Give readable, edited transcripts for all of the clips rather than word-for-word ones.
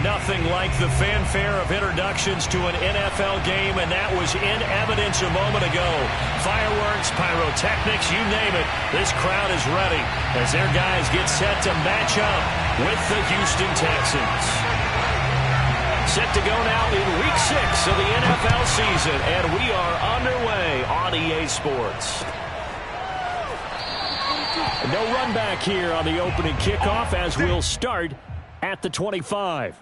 Nothing like the fanfare of introductions to an NFL game, and that was in evidence a moment ago. Fireworks, pyrotechnics, you name it. This crowd is ready as their guys get set to match up with the Houston Texans. Set to go now in Week 6 of the NFL season, and we are underway on EA Sports. No run back here on the opening kickoff as we'll start at the 25.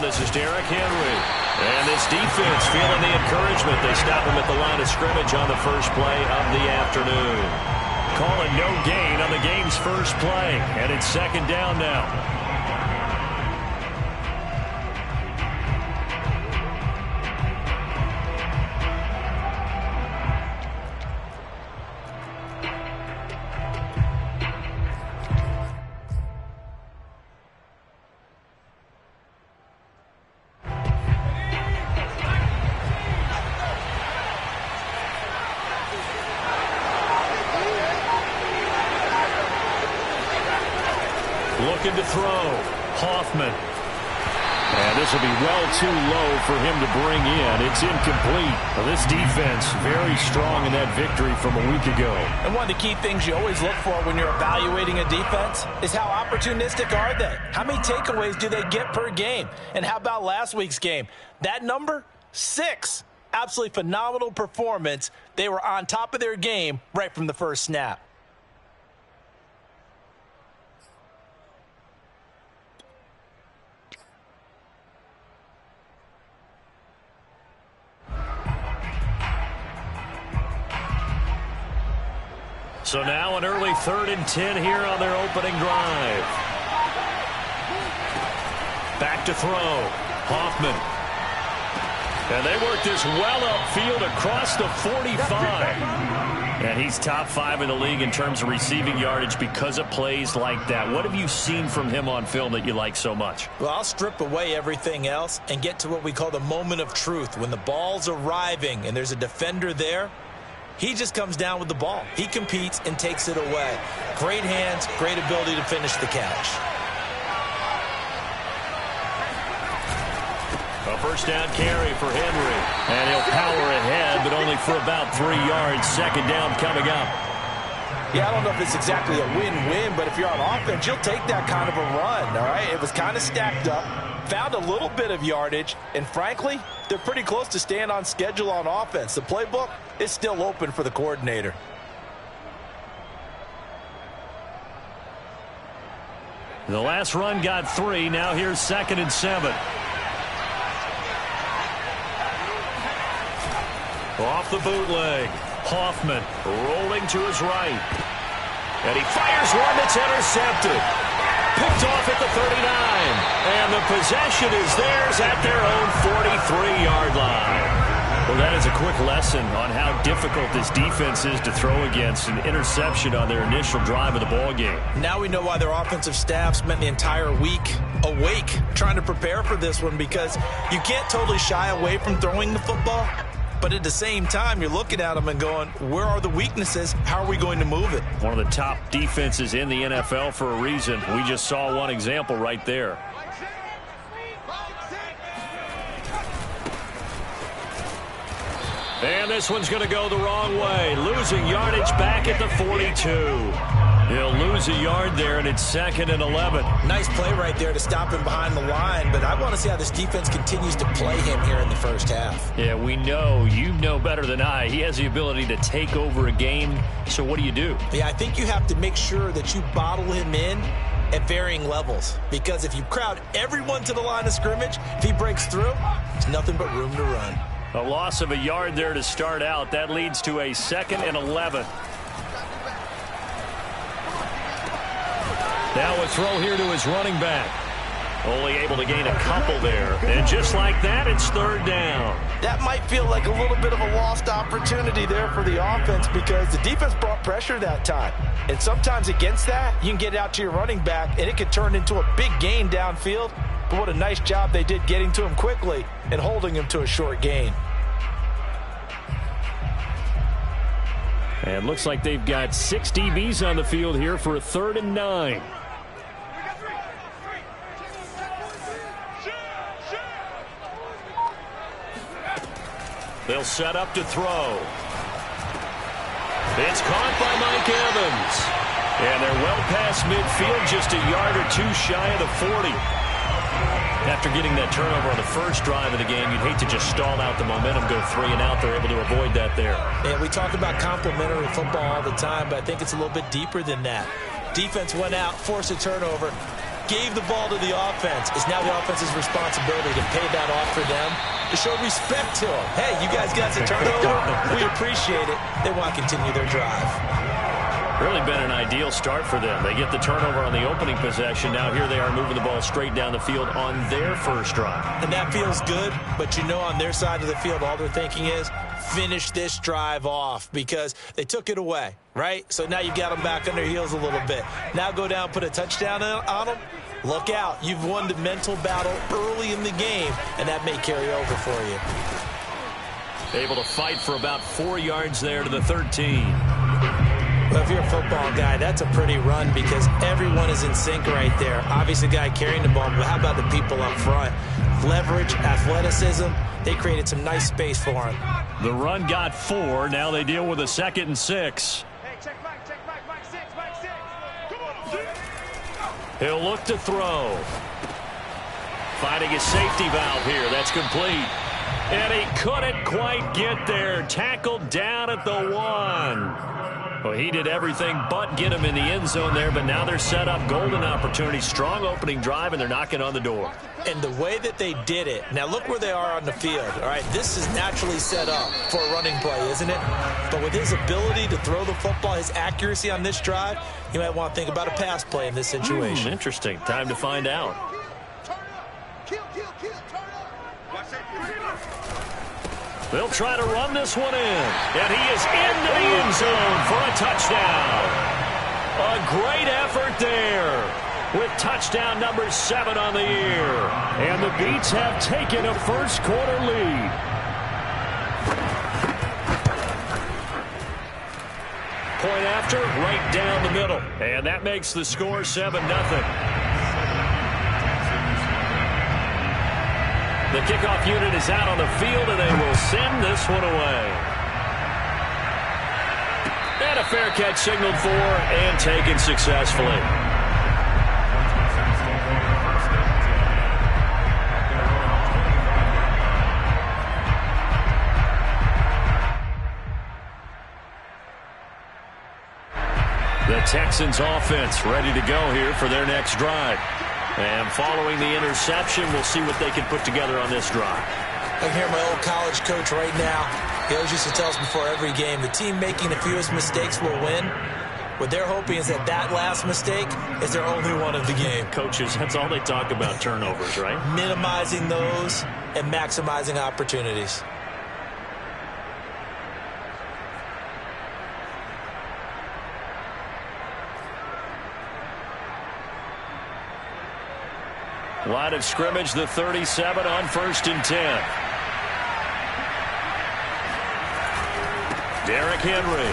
This is Derrick Henry. And this defense feeling the encouragement. They stop him at the line of scrimmage on the first play of the afternoon. Calling no gain on the game's first play. And it's second down now. Looking to throw. Hoffman. And this will be well too low for him to bring in. It's incomplete. Well, this defense very strong in that victory from a week ago. And one of the key things you always look for when you're evaluating a defense is how opportunistic are they? How many takeaways do they get per game? And how about last week's game? That number, 6. Absolutely phenomenal performance. They were on top of their game right from the first snap. So now an early 3rd and 10 here on their opening drive. Back to throw. Hoffman. And they work this well upfield across the 45. And he's top 5 in the league in terms of receiving yardage because of plays like that. What have you seen from him on film that you like so much? Well, I'll strip away everything else and get to what we call the moment of truth. When the ball's arriving and there's a defender there, he just comes down with the ball. He competes and takes it away. Great hands, great ability to finish the catch. A first down carry for Henry. And he'll power ahead, but only for about 3 yards. Second down coming up. Yeah, I don't know if it's exactly a win-win, but if you're on offense, you'll take that kind of a run, all right? It was kind of stacked up. Found a little bit of yardage, and frankly, they're pretty close to staying on schedule on offense. The playbook is still open for the coordinator. The last run got 3. Now here's 2nd and 7. Off the bootleg. Hoffman rolling to his right. And he fires one that's intercepted. Picked off at the 39. And the possession is theirs at their own 43-yard line. Well, that is a quick lesson on how difficult this defense is to throw against. An interception on their initial drive of the ballgame. Now we know why their offensive staff spent the entire week awake trying to prepare for this one, because you can't totally shy away from throwing the football. But at the same time, you're looking at them and going, where are the weaknesses? How are we going to move it? One of the top defenses in the NFL for a reason. We just saw one example right there. And this one's going to go the wrong way. Losing yardage back at the 42. He'll lose a yard there, and it's 2nd and 11. Nice play right there to stop him behind the line, but I want to see how this defense continues to play him here in the first half. Yeah, we know. You know better than I. He has the ability to take over a game, so what do you do? Yeah, I think you have to make sure that you bottle him in at varying levels, because if you crowd everyone to the line of scrimmage, if he breaks through, there's nothing but room to run. A loss of a yard there to start out. That leads to a 2nd and 11. Now a throw here to his running back. Only able to gain a couple there. And just like that, it's third down. That might feel like a little bit of a lost opportunity there for the offense because the defense brought pressure that time. And sometimes against that, you can get out to your running back, and it could turn into a big gain downfield. But what a nice job they did getting to him quickly and holding him to a short gain. And looks like they've got 6 DBs on the field here for a 3rd and 9. They'll set up to throw. It's caught by Mike Evans. And they're well past midfield, just a yard or two shy of the 40. After getting that turnover on the first drive of the game, you'd hate to just stall out the momentum, go 3 and out. They're able to avoid that there. And we talk about complementary football all the time, but I think it's a little bit deeper than that. Defense went out, forced a turnover, gave the ball to the offense. It's now the offense's responsibility to pay that off for them, to show respect to them. Hey, you guys got the turnover. We appreciate it. They want to continue their drive. Really been an ideal start for them. They get the turnover on the opening possession. Now here they are moving the ball straight down the field on their first drive. And that feels good, but you know on their side of the field, all they're thinking is finish this drive off because they took it away, right? So now you got them back on their heels a little bit. Now go down, put a touchdown on them. Look out. You've won the mental battle early in the game, and that may carry over for you. Able to fight for about 4 yards there to the 13. Well, if you're a football guy, that's a pretty run because everyone is in sync right there. Obviously, the guy carrying the ball, but how about the people up front? Leverage, athleticism, they created some nice space for him. The run got 4. Now they deal with a 2nd and 6. He'll look to throw. Finding a safety valve here. That's complete. And he couldn't quite get there. Tackled down at the 1. Well, he did everything but get him in the end zone there, but now they're set up. Golden opportunity. Strong opening drive, and they're knocking on the door. And the way that they did it, now look where they are on the field. All right, this is naturally set up for a running play, isn't it? But with his ability to throw the football, his accuracy on this drive, you might want to think about a pass play in this situation. Interesting. Time to find out. They'll try to run this one in. And he is into the end zone for a touchdown. A great effort there with touchdown number 7 on the year. And the Beats have taken a first quarter lead. Point after, right down the middle. And that makes the score 7-0. The kickoff unit is out on the field, and they will send this one away. And a fair catch signaled for and taken successfully. The Texans offense ready to go here for their next drive. And following the interception, we'll see what they can put together on this drive. I can hear my old college coach right now. He always used to tell us before every game, the team making the fewest mistakes will win. What they're hoping is that that last mistake is their only one of the game. Coaches, that's all they talk about, turnovers, right? Minimizing those and maximizing opportunities. Line of scrimmage, the 37 on 1st and 10. Derrick Henry.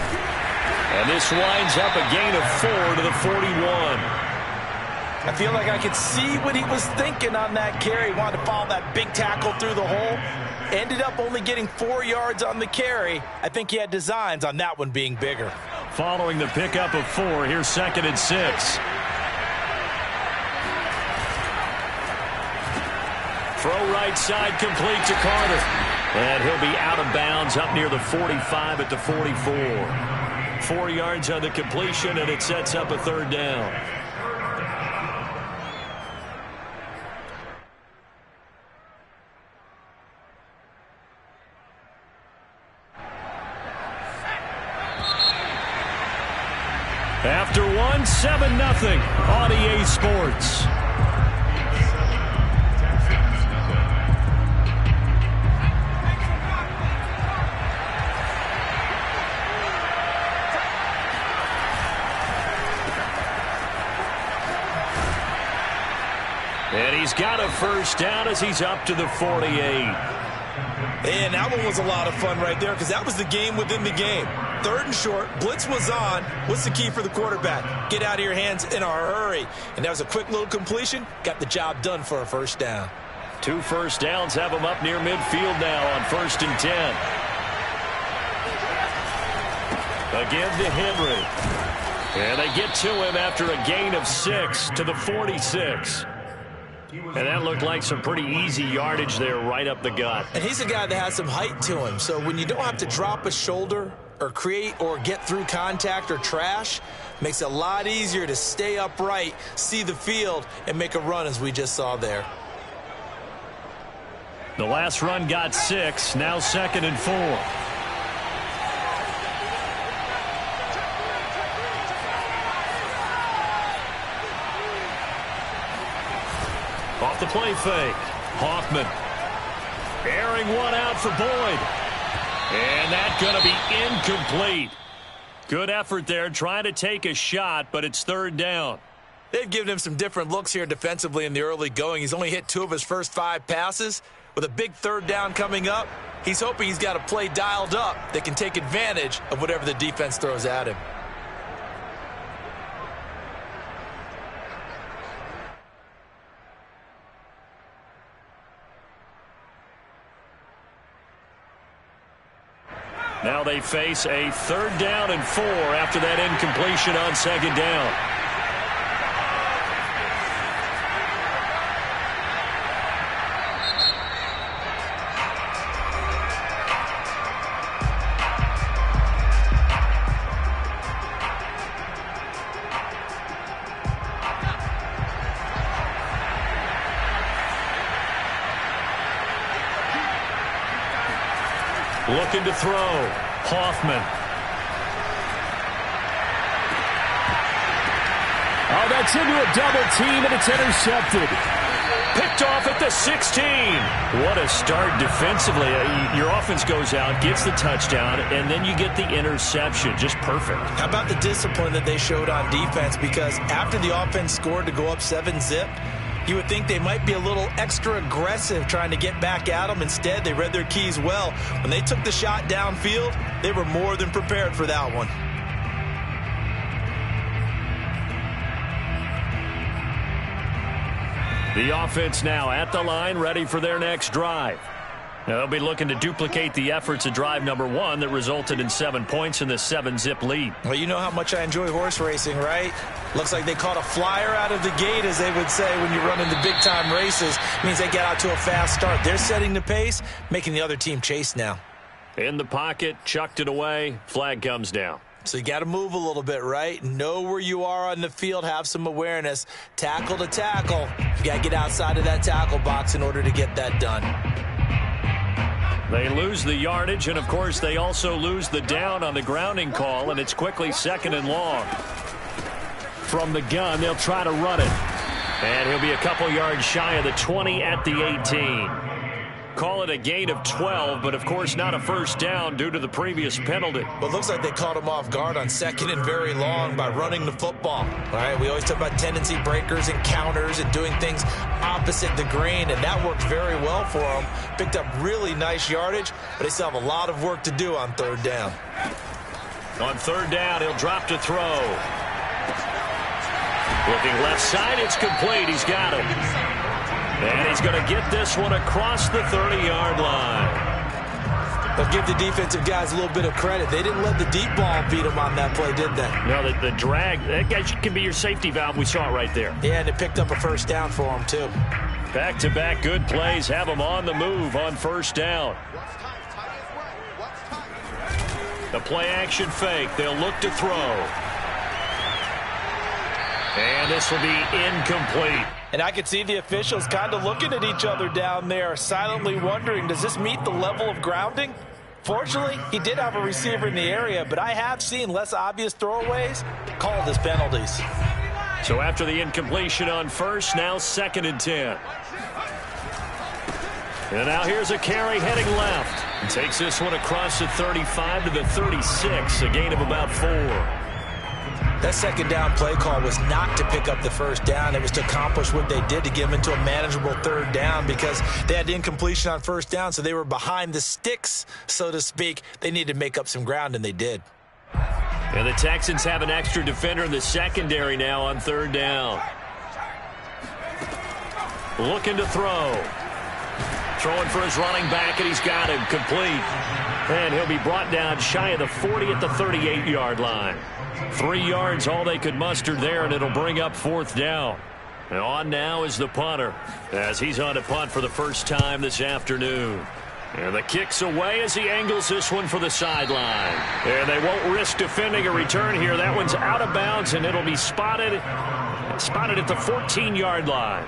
And this winds up a gain of 4 to the 41. I feel like I could see what he was thinking on that carry. He wanted to follow that big tackle through the hole. Ended up only getting 4 yards on the carry. I think he had designs on that one being bigger. Following the pickup of 4, here's 2nd and 6. Throw right side complete to Carter. And he'll be out of bounds up near the 45 at the 44. 4 yards on the completion, and it sets up a 3rd down. After 1, 7-0 on EA Sports. got a first down as he's up to the 48. And that one was a lot of fun right there because that was the game within the game. 3rd and short, blitz was on. What's the key for the quarterback? Get out of your hands in a hurry. And that was a quick little completion. Got the job done for a first down. 2 first downs have him up near midfield now on 1st and 10. Again to Henry. And they get to him after a gain of 6 to the 46. And that looked like some pretty easy yardage there right up the gut. And he's a guy that has some height to him. So when you don't have to drop a shoulder or create or get through contact or trash, makes it a lot easier to stay upright, see the field, and make a run as we just saw there. The last run got 6, now 2nd and 4. Off the play fake. Hoffman. Airing one out for Boyd. And that's going to be incomplete. Good effort there, trying to take a shot, but it's 3rd down. They've given him some different looks here defensively in the early going. He's only hit 2 of his first 5 passes. With a big 3rd down coming up, he's hoping he's got a play dialed up that can take advantage of whatever the defense throws at him. Now they face a 3rd down and 4 after that incompletion on 2nd down. Looking to throw. Hoffman. Oh, that's into a double team, and it's intercepted. Picked off at the 16. What a start defensively. Your offense goes out, gets the touchdown, and then you get the interception. Just perfect. How about the discipline that they showed on defense? Because after the offense scored to go up 7-zip, you would think they might be a little extra aggressive trying to get back at them. Instead, they read their keys well. When they took the shot downfield, they were more than prepared for that one. The offense now at the line, ready for their next drive. Now, they'll be looking to duplicate the efforts of drive number 1 that resulted in 7 points in the 7-zip lead. Well, you know how much I enjoy horse racing, right? Looks like they caught a flyer out of the gate, as they would say when you're running the big-time races. It means they get out to a fast start. They're setting the pace, making the other team chase now. In the pocket, chucked it away, flag comes down. So you got to move a little bit, right? Know where you are on the field, have some awareness. Tackle to tackle. You got to get outside of that tackle box in order to get that done. They lose the yardage, and, of course, they also lose the down on the grounding call, and it's quickly 2nd and long. From the gun, they'll try to run it. And he'll be a couple yards shy of the 20 at the 18. Call it a gain of 12, but, of course, not a first down due to the previous penalty. But it looks like they caught him off guard on 2nd and very long by running the football. All right, we always talk about tendency breakers and counters and doing things opposite the grain, and that worked very well for them. Picked up really nice yardage, but they still have a lot of work to do on 3rd down. On 3rd down, he'll drop to throw. Looking left side, it's complete. He's got it. And he's going to get this one across the 30-yard line. They'll give the defensive guys a little bit of credit. They didn't let the deep ball beat them on that play, did they? No, the drag, that guy can be your safety valve. We saw it right there. Yeah, and it picked up a first down for them, too. Back-to-back good plays have them on the move on 1st down. The play-action fake. They'll look to throw. And this will be incomplete. And I could see the officials kind of looking at each other down there, silently wondering, does this meet the level of grounding? Fortunately, he did have a receiver in the area, but I have seen less obvious throwaways called as penalties. So after the incompletion on 1st, now 2nd and 10. And now here's a carry heading left. And takes this one across the 35 to the 36, a gain of about 4. That second down play call was not to pick up the first down. It was to accomplish what they did, to get them into a manageable third down, because they had incompletion on first down, so they were behind the sticks, so to speak. They needed to make up some ground, and they did. And the Texans have an extra defender in the secondary now on third down. Looking to throw. Throwing for his running back, and he's got him complete. And he'll be brought down shy of the 40 at the 38-yard line. 3 yards, all they could muster there, and it'll bring up fourth down. And on now is the punter, as he's on to punt for the first time this afternoon. And the kick's away as he angles this one for the sideline. And they won't risk defending a return here. That one's out of bounds, and it'll be spotted at the 14-yard line.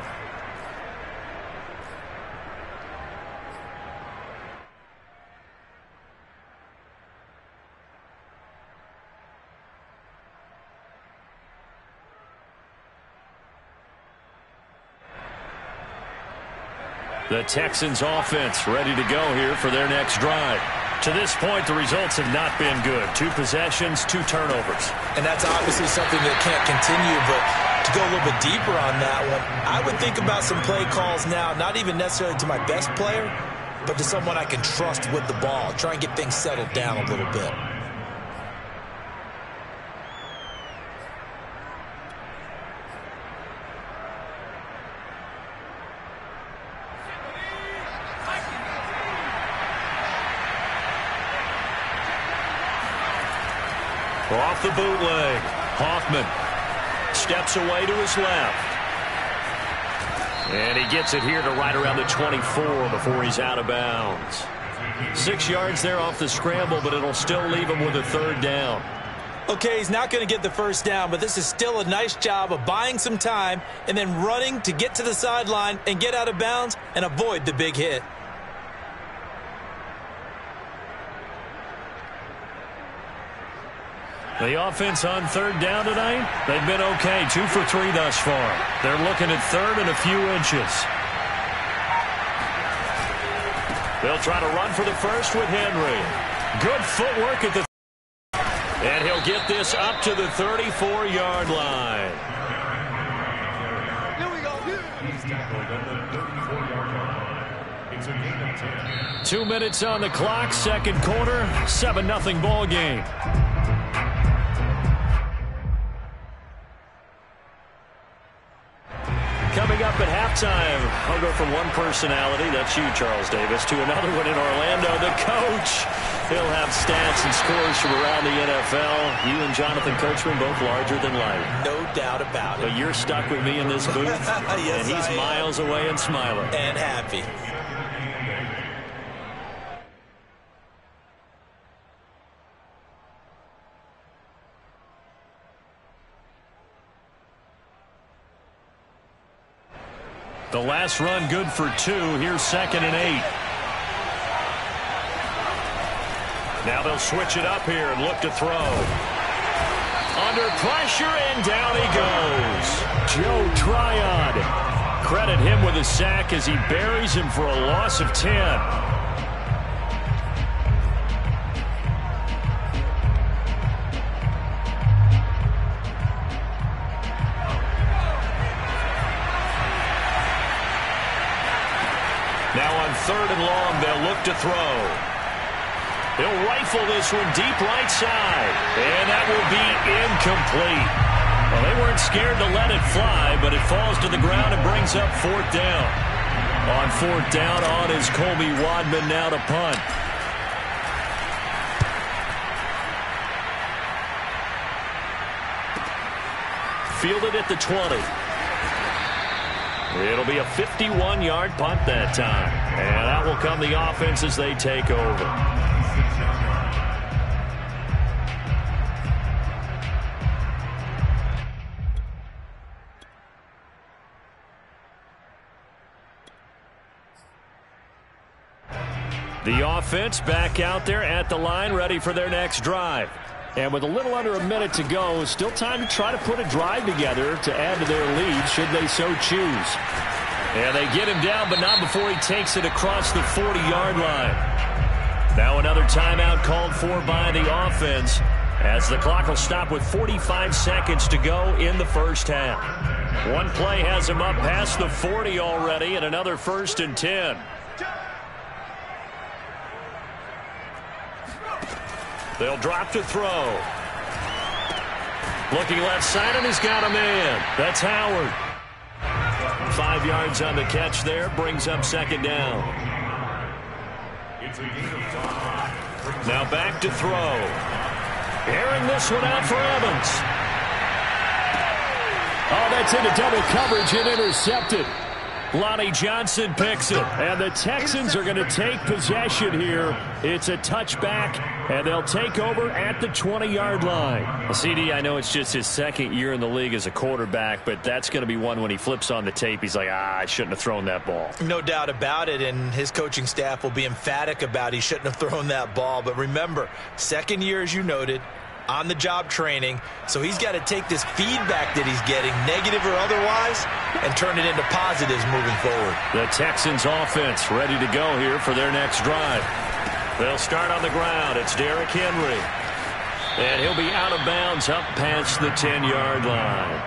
The Texans offense ready to go here for their next drive. To this point, the results have not been good. 2 possessions, 2 turnovers. And that's obviously something that can't continue, but to go a little bit deeper on that one, I would think about some play calls now, not even necessarily to my best player, but to someone I can trust with the ball. Try and get things settled down a little bit. Off the bootleg, Hoffman steps away to his left. And he gets it here to right around the 24 before he's out of bounds. 6 yards there off the scramble, but it'll still leave him with a third down. Okay, he's not going to get the first down, but this is still a nice job of buying some time and then running to get to the sideline and get out of bounds and avoid the big hit. The offense on third down tonight, they've been okay. 2 for 3 thus far. They're looking at third and a few inches. They'll try to run for the first with Henry. Good footwork at the... And he'll get this up to the 34-yard line. Here we go. He's tackled on the 34-yard line. It's a gain of 10. 2 minutes on the clock, second quarter, 7-0 ball game. Coming up at halftime, I'll go from one personality, that's you, Charles Davis, to another one in Orlando, the coach. He'll have stats and scores from around the NFL. You and Jonathan Coachman, both larger than life. No doubt about it. But you're stuck with me in this booth, yes, and he's miles away and smiling. And happy. The last run good for 2. Here's 2nd and 8. Now they'll switch it up here and look to throw. Under pressure, and down he goes. Joe Tryon. Credit him with a sack as he buries him for a loss of 10. Now on 3rd and long, they'll look to throw. He'll rifle this one deep right side. And that will be incomplete. Well, they weren't scared to let it fly, but it falls to the ground and brings up 4th down. On 4th down, on is Colby Wadman now to punt. Fielded at the 20. It'll be a 51-yard punt that time. And that will come the offense as they take over. The offense back out there at the line, ready for their next drive. And with a little under a minute to go, still time to try to put a drive together to add to their lead should they so choose. And they get him down, but not before he takes it across the 40-yard line. Now another timeout called for by the offense. as the clock will stop with 45 seconds to go in the first half. One play has him up past the 40 already, and another 1st and 10. They'll drop to throw. Looking left side, and he's got a man. That's Howard. 5 yards on the catch there, brings up 2nd down. Now back to throw. Airing this one out for Evans. Oh, that's into double coverage and intercepted. Lonnie Johnson picks it, and the Texans are going to take possession here. It's a touchback, and they'll take over at the 20-yard line. Well, CD, I know it's just his 2nd year in the league as a quarterback, but that's going to be one when he flips on the tape, he's like, I shouldn't have thrown that ball. No doubt about it, and his coaching staff will be emphatic about he shouldn't have thrown that ball. But remember, 2nd year, as you noted, on-the-job training, so he's got to take this feedback that he's getting, negative or otherwise, and turn it into positives moving forward. The Texans offense ready to go here for their next drive. They'll start on the ground. It's Derrick Henry. And he'll be out of bounds up past the 10-yard line.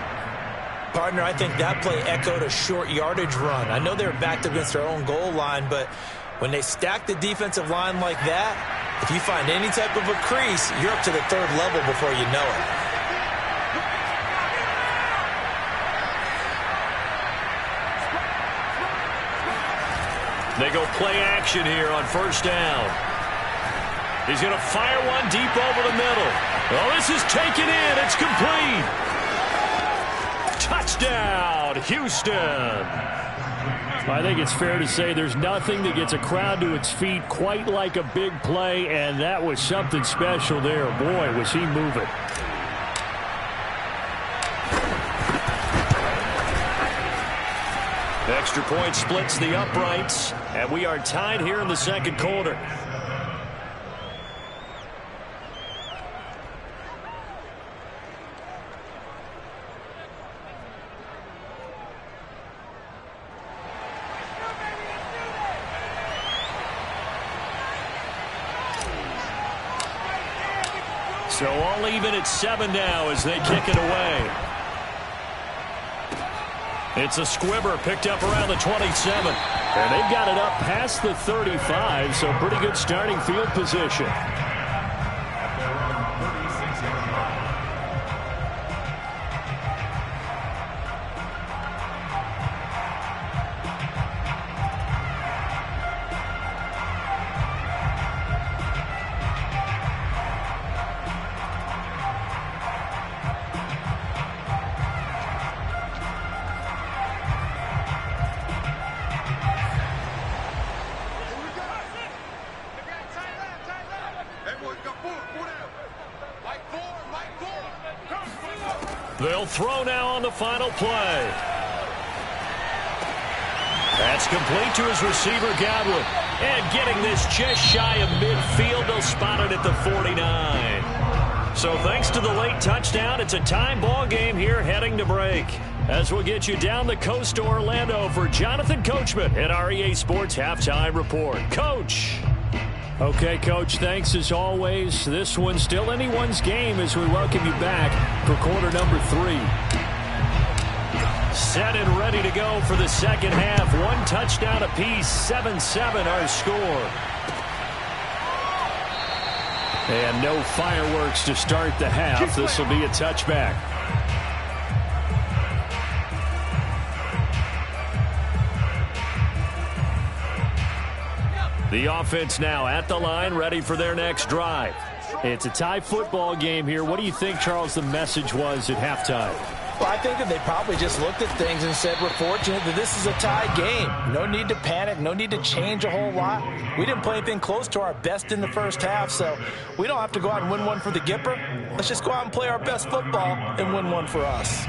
Partner, I think that play echoed a short yardage run. I know they were backed against their own goal line, but when they stack the defensive line like that, if you find any type of a crease, you're up to the 3rd level before you know it. They go play action here on 1st down. He's going to fire one deep over the middle. Oh, this is taken in. It's complete. Touchdown, Houston. I think it's fair to say there's nothing that gets a crowd to its feet quite like a big play, and that was something special there. Boy, was he moving. Extra point splits the uprights, and we are tied here in the 2nd quarter. So all even at 7 now as they kick it away. It's a squibber picked up around the 27. And they've got it up past the 35, so pretty good starting field position. They'll throw now on the final play. That's complete to his receiver, Godwin. And getting this just shy of midfield, they'll spot it at the 49. So thanks to the late touchdown, it's a time ball game here heading to break. As we'll get you down the coast to Orlando for Jonathan Coachman at our EA Sports Halftime Report. Coach. Okay, Coach, thanks as always. This one's still anyone's game as we welcome you back for quarter number 3. Set and ready to go for the 2nd half. 1 touchdown apiece, 7-7 our score. And no fireworks to start the half. This will be a touchback. The offense now at the line, ready for their next drive. It's a tie football game here. What do you think, Charles, the message was at halftime? Well, I think that they probably just looked at things and said, we're fortunate that this is a tie game. No need to panic. No need to change a whole lot. We didn't play anything close to our best in the first half, so we don't have to go out and win one for the Gipper. Let's just go out and play our best football and win one for us.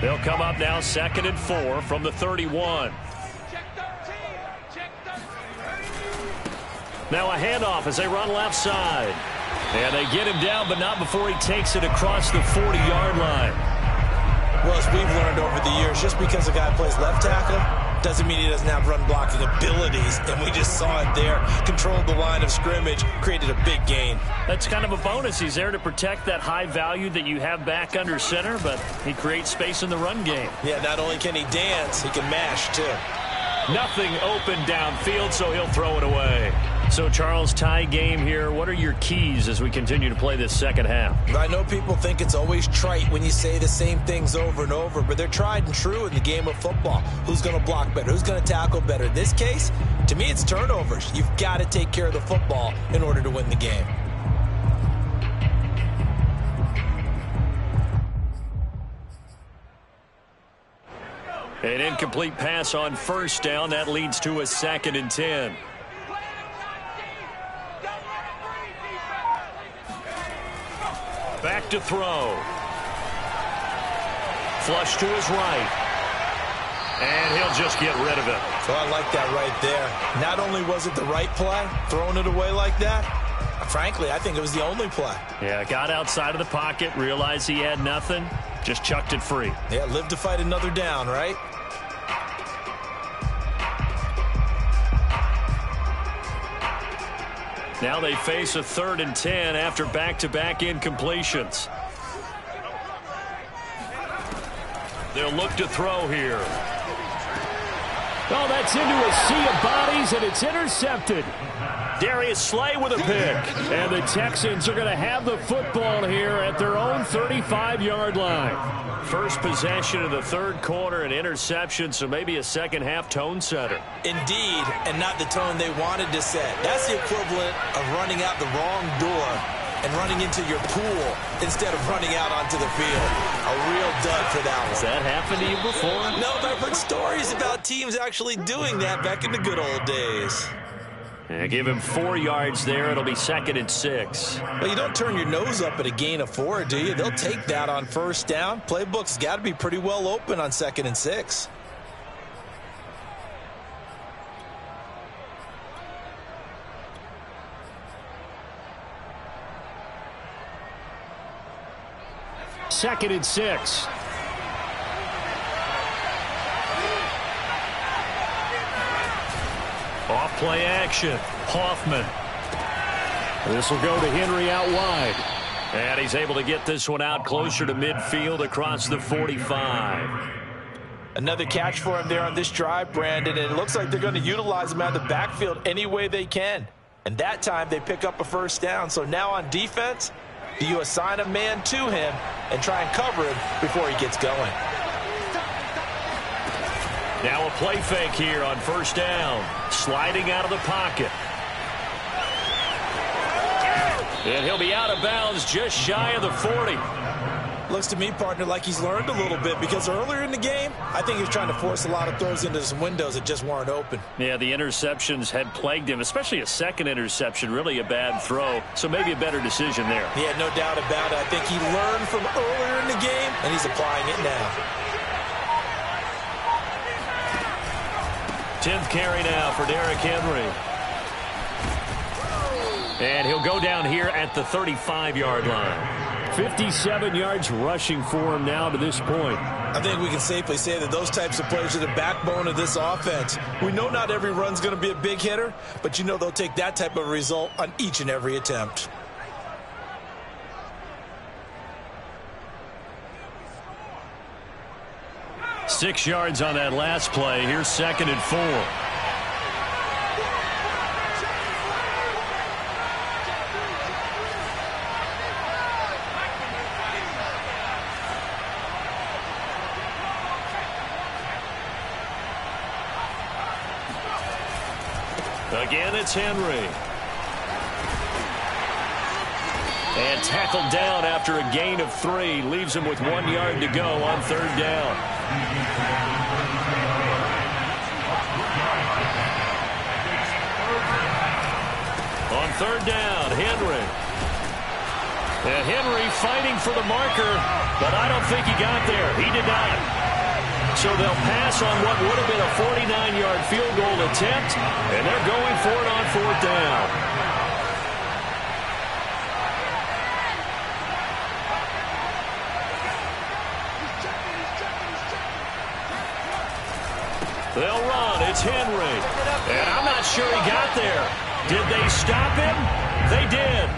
They'll come up now 2nd and 4 from the 31. Now a handoff as they run left side. And they get him down, but not before he takes it across the 40-yard line. Well, as we've learned over the years, just because a guy plays left tackle Doesn't mean he doesn't have run blocking abilities, and we just saw it there. Controlled the line of scrimmage, created a big gain. That's kind of a bonus. He's there to protect that high value that you have back under center, but he creates space in the run game. Yeah, not only can he dance, he can mash too. Nothing open downfield, so he'll throw it away. So, Charles, tie game here. What are your keys as we continue to play this second half? I know people think it's always trite when you say the same things over and over, but they're tried and true in the game of football. Who's going to block better? Who's going to tackle better? In this case, to me, it's turnovers. You've got to take care of the football in order to win the game. An incomplete pass on first down. That leads to a 2nd and 10. Back to throw. Flush to his right. And he'll just get rid of it. So I like that right there. Not only was it the right play, throwing it away like that, frankly, I think it was the only play. Yeah, got outside of the pocket, realized he had nothing, just chucked it free. Yeah, live to fight another down, right? Now they face a 3rd and 10 after back-to-back incompletions. They'll look to throw here. Oh, that's into a sea of bodies, and it's intercepted. Darius Slay with a pick. And the Texans are going to have the football here at their own 35-yard line. First possession of the third quarter, an interception, so maybe a second-half tone setter. Indeed, and not the tone they wanted to set. That's the equivalent of running out the wrong door and running into your pool instead of running out onto the field. A real dud for that one. Has that happened to you before? No, but I've heard stories about teams actually doing that back in the good old days. Yeah, give him 4 yards there. It'll be 2nd and 6. Well, you don't turn your nose up at a gain of 4, do you? They'll take that on first down. Playbook's got to be pretty well open on 2nd and 6. Second and 6. Off play action. Hoffman. This will go to Henry out wide. And he's able to get this one out closer to midfield across the 45. Another catch for him there on this drive, Brandon, and it looks like they're going to utilize him out of the backfield any way they can. And that time they pick up a first down. So now on defense, do you assign a man to him and try and cover him before he gets going? Now a play fake here on first down. Sliding out of the pocket. And he'll be out of bounds just shy of the 40. Looks to me, partner, like he's learned a little bit because earlier in the game, I think he was trying to force a lot of throws into some windows that just weren't open. Yeah, the interceptions had plagued him, especially a second interception, really a bad throw. So maybe a better decision there. Yeah, no doubt about it. I think he learned from earlier in the game, and he's applying it now. 10th carry now for Derrick Henry. And he'll go down here at the 35-yard line. 57 yards rushing for him now to this point. I think we can safely say that those types of players are the backbone of this offense. We know not every run's going to be a big hitter, but you know they'll take that type of result on each and every attempt. Six yards on that last play. Here's 2nd and 4. Again, it's Henry. And tackled down after a gain of 3. Leaves him with 1 yard to go on 3rd down. On 3rd down, Henry. And Henry fighting for the marker, but I don't think he got there. He did not. So they'll pass on what would have been a 49-yard field goal attempt, and they're going for it on 4th down. They'll run. Henry. And I'm not sure he got there. Did they stop him? They did.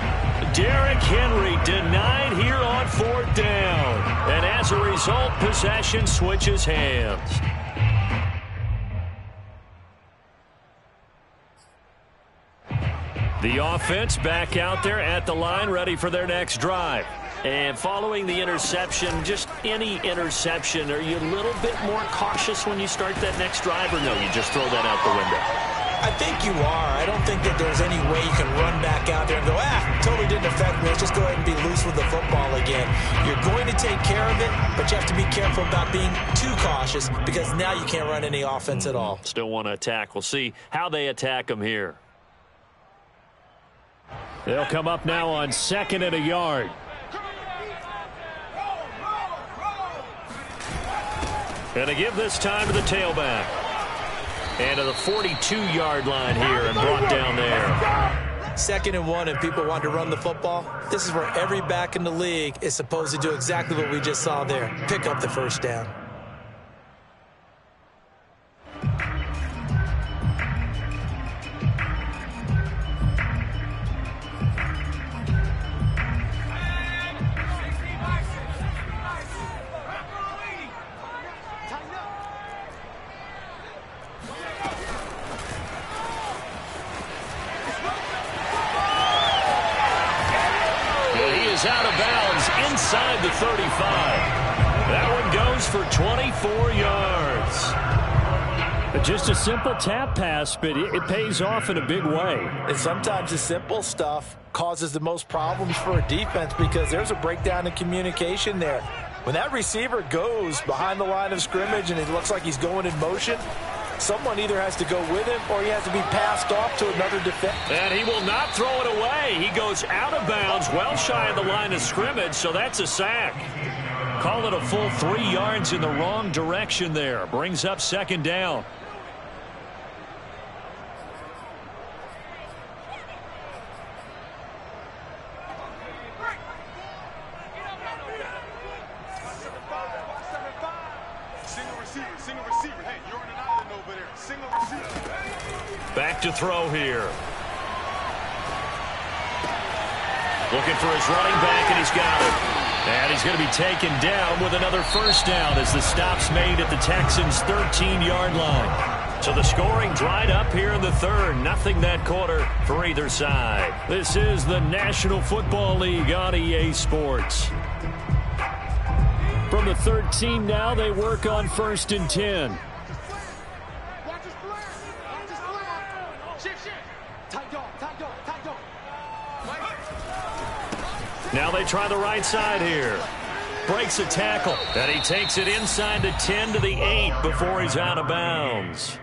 Derrick Henry denied here on 4th down. And as a result, possession switches hands. The offense back out there at the line, ready for their next drive. And following the interception, just any interception, are you a little bit more cautious when you start that next drive, or no, you just throw that out the window? I think you are. I don't think that there's any way you can run back out there and go, totally didn't affect me. Let's just go ahead and be loose with the football again. You're going to take care of it, but you have to be careful about being too cautious because now you can't run any offense at all. Still want to attack. We'll see how they attack them here. They'll come up now on 2nd and a yard. And to give this time to the tailback. And to the 42-yard line here and brought down there. 2nd and 1 and people want to run the football. This is where every back in the league is supposed to do exactly what we just saw there. Pick up the 1st down. Out of bounds inside the 35. That one goes for 24 yards. Just a simple tap pass, but it pays off in a big way. And sometimes the simple stuff causes the most problems for a defense because there's a breakdown in communication there. When that receiver goes behind the line of scrimmage and it looks like he's going in motion, someone either has to go with him or he has to be passed off to another defender. And he will not throw it away. He goes out of bounds, well shy of the line of scrimmage, so that's a sack. Call it a full 3 yards in the wrong direction there. Brings up 2nd down. Back to throw here. Looking for his running back, and he's got it. And he's going to be taken down with another 1st down as the stop's made at the Texans' 13-yard line. So the scoring dried up here in the 3rd. Nothing that quarter for either side. This is the National Football League on EA Sports. From the 13 now, they work on 1st and 10. Now they try the right side here. Breaks a tackle. And he takes it inside the 10 to the 8 before he's out of bounds.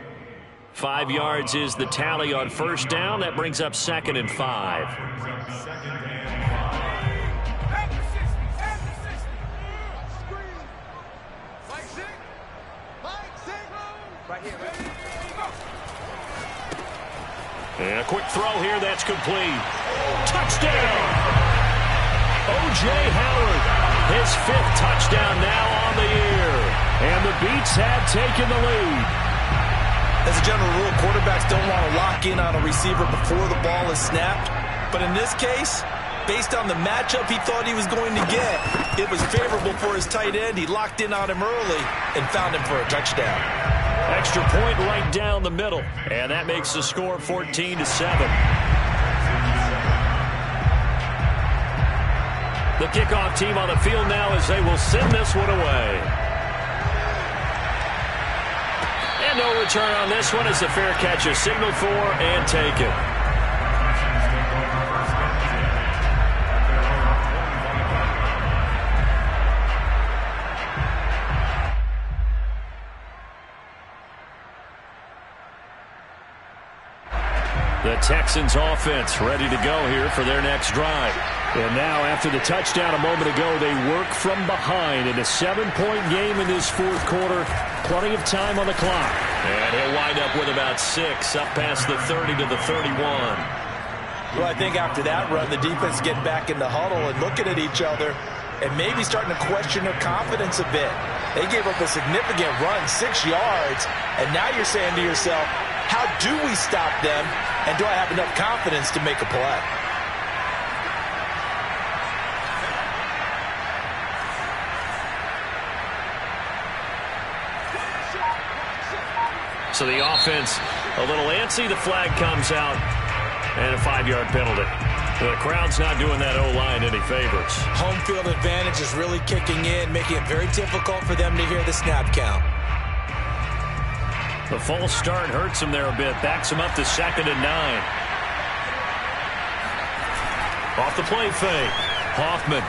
5 yards is the tally on 1st down. That brings up 2nd and 5. And a quick throw here. That's complete. Touchdown! O.J. Howard, his 5th touchdown now on the year. And the Beats have taken the lead. As a general rule, quarterbacks don't want to lock in on a receiver before the ball is snapped. But in this case, based on the matchup he thought he was going to get, it was favorable for his tight end. He locked in on him early and found him for a touchdown. Extra point right down the middle. And that makes the score 14-7. The kickoff team on the field now as they will send this one away. And no return on this one as the fair catch is signaled for and taken. The Texans offense ready to go here for their next drive. And now after the touchdown a moment ago, they work from behind in a 7-point game in this 4th quarter. Plenty of time on the clock. And he'll wind up with about 6 up past the 30 to the 31. Well, I think after that run, the defense getting back in the huddle and looking at each other and maybe starting to question their confidence a bit. They gave up a significant run, 6 yards, and now you're saying to yourself, how do we stop them, and do I have enough confidence to make a play? So the offense a little antsy. The flag comes out, and a 5-yard penalty. The crowd's not doing that O-line any favors. Home field advantage is really kicking in, making it very difficult for them to hear the snap count. The false start hurts him there a bit. Backs him up to 2nd and 9. Off the play fake. Hoffman.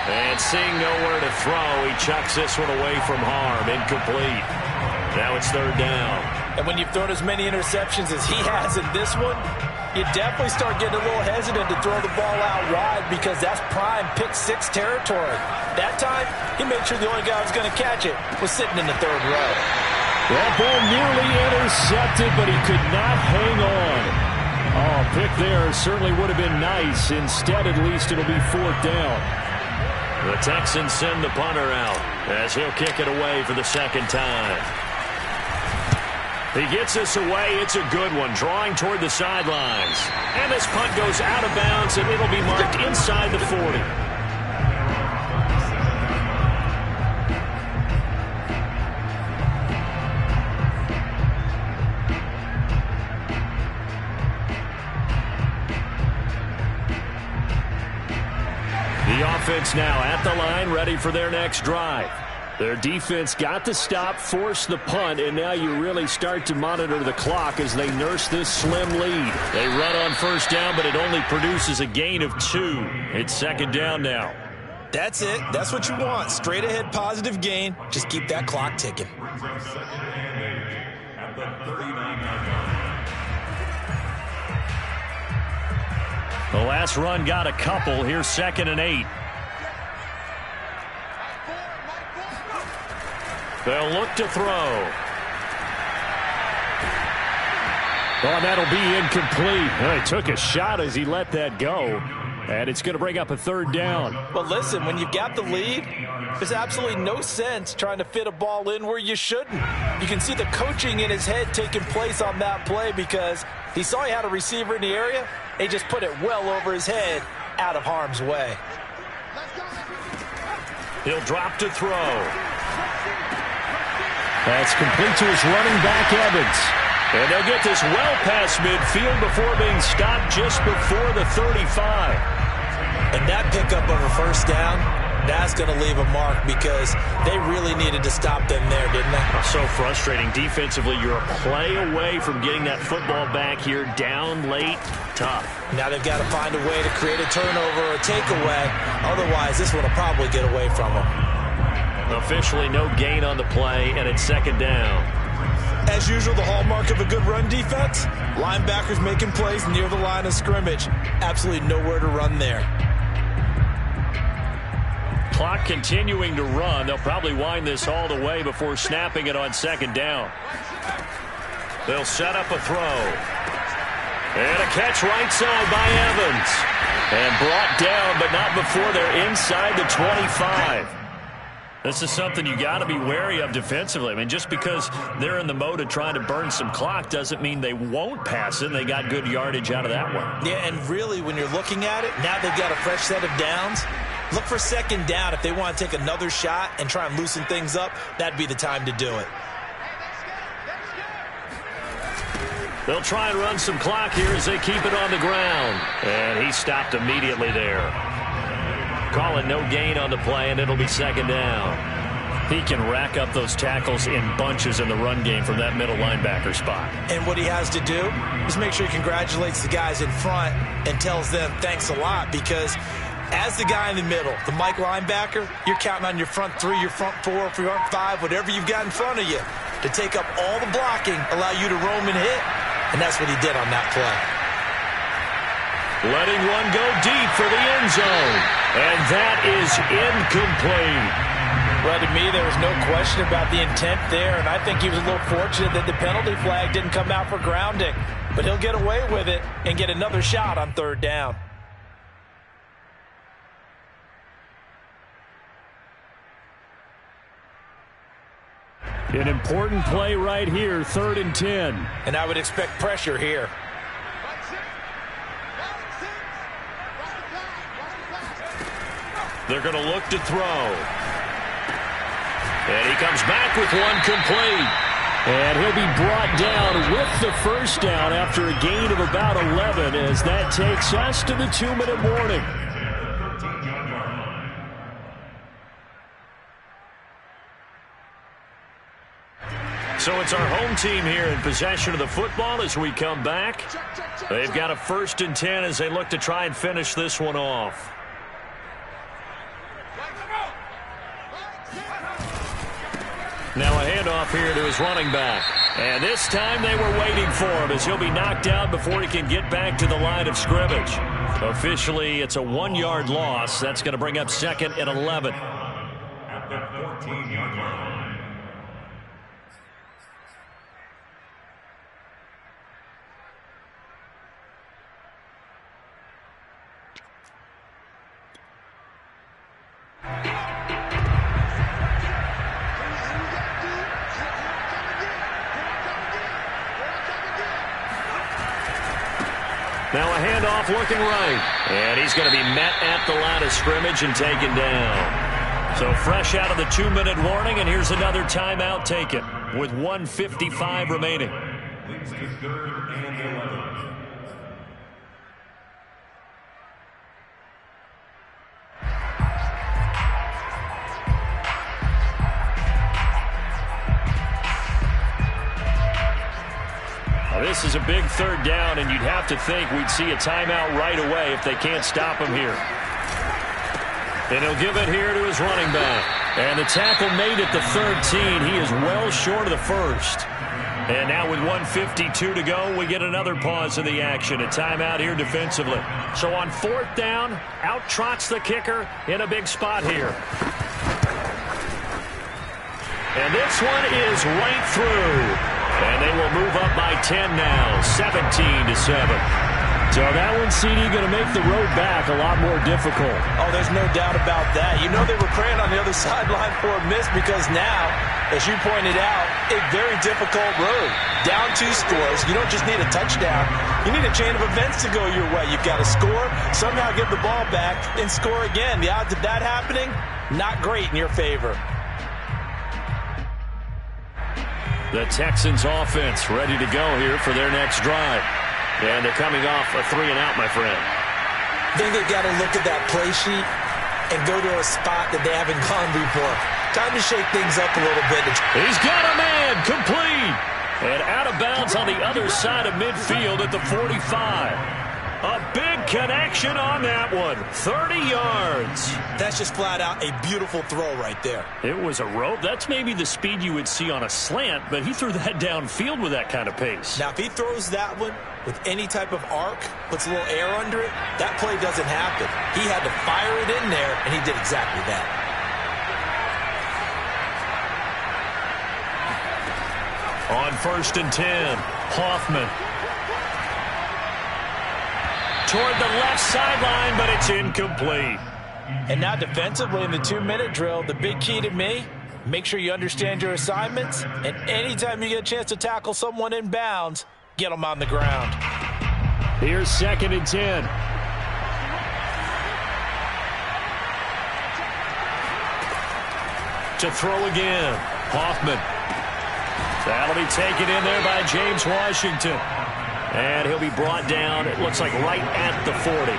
And seeing nowhere to throw, he chucks this one away from harm. Incomplete. Now it's 3rd down. And when you've thrown as many interceptions as he has in this one, you definitely start getting a little hesitant to throw the ball out wide because that's prime pick 6 territory. That time, he made sure the only guy who was going to catch it was sitting in the 3rd row. That ball nearly intercepted, but he could not hang on. Oh, pick there certainly would have been nice. Instead, at least it'll be 4th down. The Texans send the punter out as he'll kick it away for the 2nd time. He gets this away. It's a good one, drawing toward the sidelines. And this punt goes out of bounds, and it'll be marked inside the 40. The offense now at the line, ready for their next drive. Their defense got the stop, forced the punt, and now you really start to monitor the clock as they nurse this slim lead. They run on 1st down, but it only produces a gain of 2. It's 2nd down now. That's it. That's what you want. Straight ahead positive gain. Just keep that clock ticking. The last run got a couple. Here's 2nd and 8. They'll look to throw. Oh, that'll be incomplete. Well, he took a shot as he let that go. And it's going to bring up a 3rd down. Well, listen, when you've got the lead, there's absolutely no sense trying to fit a ball in where you shouldn't. You can see the coaching in his head taking place on that play because he saw he had a receiver in the area, and he just put it well over his head out of harm's way. He'll drop to throw. That's complete to his running back, Evans. And they'll get this well past midfield before being stopped just before the 35. And that pickup of a 1st down, that's going to leave a mark because they really needed to stop them there, didn't they? So frustrating. Defensively, you're a play away from getting that football back here down late. Tough. Now they've got to find a way to create a turnover or a takeaway. Otherwise, this one will probably get away from them. Officially no gain on the play, and it's 2nd down. As usual, the hallmark of a good run defense, linebackers making plays near the line of scrimmage. Absolutely nowhere to run there. Clock continuing to run. They'll probably wind this all the way before snapping it on 2nd down. They'll set up a throw. And a catch right side by Evans. And brought down, but not before they're inside the 25. This is something you got to be wary of defensively. I mean, just because they're in the mode of trying to burn some clock doesn't mean they won't pass it. They got good yardage out of that one. Yeah, and really, when you're looking at it, now they've got a fresh set of downs. Look for 2nd down. If they want to take another shot and try and loosen things up, that'd be the time to do it. They'll try and run some clock here as they keep it on the ground. And he stopped immediately there. Calling no gain on the play, and it'll be 2nd down. He can rack up those tackles in bunches in the run game from that middle linebacker spot. And what he has to do is make sure he congratulates the guys in front and tells them thanks a lot because as the guy in the middle, the Mike linebacker, you're counting on your front 3, your front 4, front 5, whatever you've got in front of you to take up all the blocking, allow you to roam and hit, and that's what he did on that play. Letting one go deep for the end zone. And that is incomplete. Well, to me, there was no question about the intent there, and I think he was a little fortunate that the penalty flag didn't come out for grounding. But he'll get away with it and get another shot on 3rd down. An important play right here, 3rd and 10. And I would expect pressure here. They're going to look to throw. And he comes back with one complete. And he'll be brought down with the first down after a gain of about 11 as that takes us to the 2-minute warning. So it's our home team here in possession of the football as we come back. They've got a 1st and 10 as they look to try and finish this one off. Now a handoff here to his running back. And this time they were waiting for him as he'll be knocked out before he can get back to the line of scrimmage. Officially, it's a 1-yard loss. That's going to bring up 2nd and 11. At the 14-yard line. Now a handoff looking right. And he's going to be met at the line of scrimmage and taken down. So fresh out of the 2-minute warning, and here's another timeout taken with 1:55 remaining. Leads to 3rd and 11. This is a big 3rd down, and you'd have to think we'd see a timeout right away if they can't stop him here. And he'll give it here to his running back. And the tackle made at the 13. He is well short of the first. And now with 1:52 to go, we get another pause in the action. A timeout here defensively. So on 4th down, out trots the kicker in a big spot here. And this one is right through. And they will move up by 10 now, 17-7. So that one, CD, going to make the road back a lot more difficult. Oh, there's no doubt about that. You know they were praying on the other sideline for a miss because now, as you pointed out, a very difficult road. Down 2 scores. You don't just need a touchdown. You need a chain of events to go your way. You've got to score, somehow get the ball back, and score again. The odds of that happening, not great in your favor. The Texans offense ready to go here for their next drive. And they're coming off a 3-and-out, my friend. I think they've got to look at that play sheet and go to a spot that they haven't gone before. Time to shake things up a little bit. He's got a man, complete. And out of bounds on the other side of midfield at the 45. A big connection on that one. 30 yards. That's just flat out a beautiful throw right there. It was a rope. That's maybe the speed you would see on a slant, but he threw that downfield with that kind of pace. Now, if he throws that one with any type of arc, puts a little air under it, that play doesn't happen. He had to fire it in there, and he did exactly that. On 1st and 10, Hoffman. Toward the left sideline, but it's incomplete. And now defensively in the 2-minute drill, the big key to me, make sure you understand your assignments, and anytime you get a chance to tackle someone in bounds, get them on the ground. Here's 2nd and 10. To throw again, Hoffman. That'll be taken in there by James Washington. And he'll be brought down, it looks like right at the 40.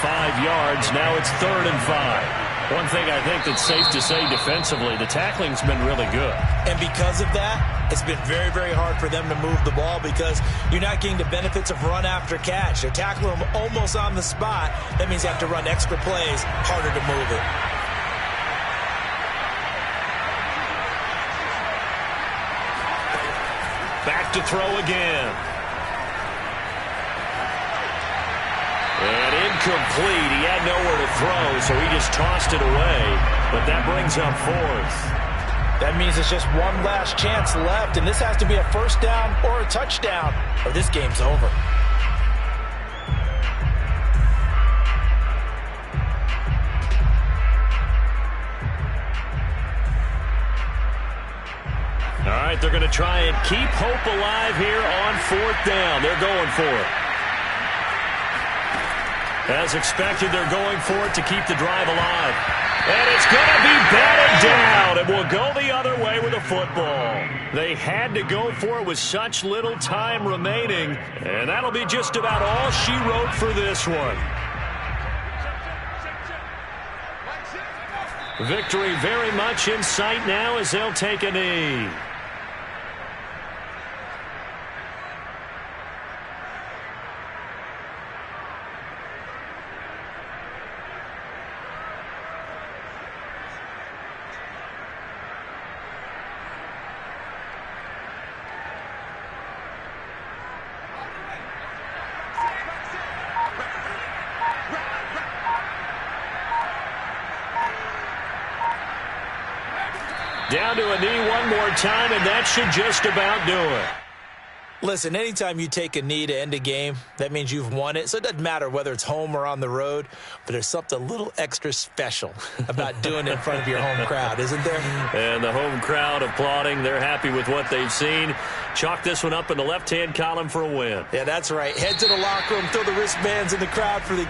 5 yards, now it's 3rd and 5. One thing I think that's safe to say defensively, the tackling's been really good. And because of that, it's been very, very hard for them to move the ball because you're not getting the benefits of run after catch. They're tackling them almost on the spot. That means they have to run extra plays, harder to move it. Back to throw again. And incomplete. He had nowhere to throw, so he just tossed it away. But that brings up 4th. That means it's just one last chance left, and this has to be a 1st down or a touchdown, or this game's over. right, they're going to try and keep hope alive here on 4th down. They're going for it. As expected, they're going for it to keep the drive alive. And it's going to be batted down, and will go the other way with a football. They had to go for it with such little time remaining, and that'll be just about all she wrote for this one. Victory very much in sight now as they'll take a knee. Down to a knee one more time, and that should just about do it. Listen, anytime you take a knee to end a game, that means you've won it. So it doesn't matter whether it's home or on the road, but there's something a little extra special about doing it in front of your home crowd, isn't there? And the home crowd applauding. They're happy with what they've seen. Chalk this one up in the left-hand column for a win. Yeah, that's right. Head to the locker room, throw the wristbands in the crowd for the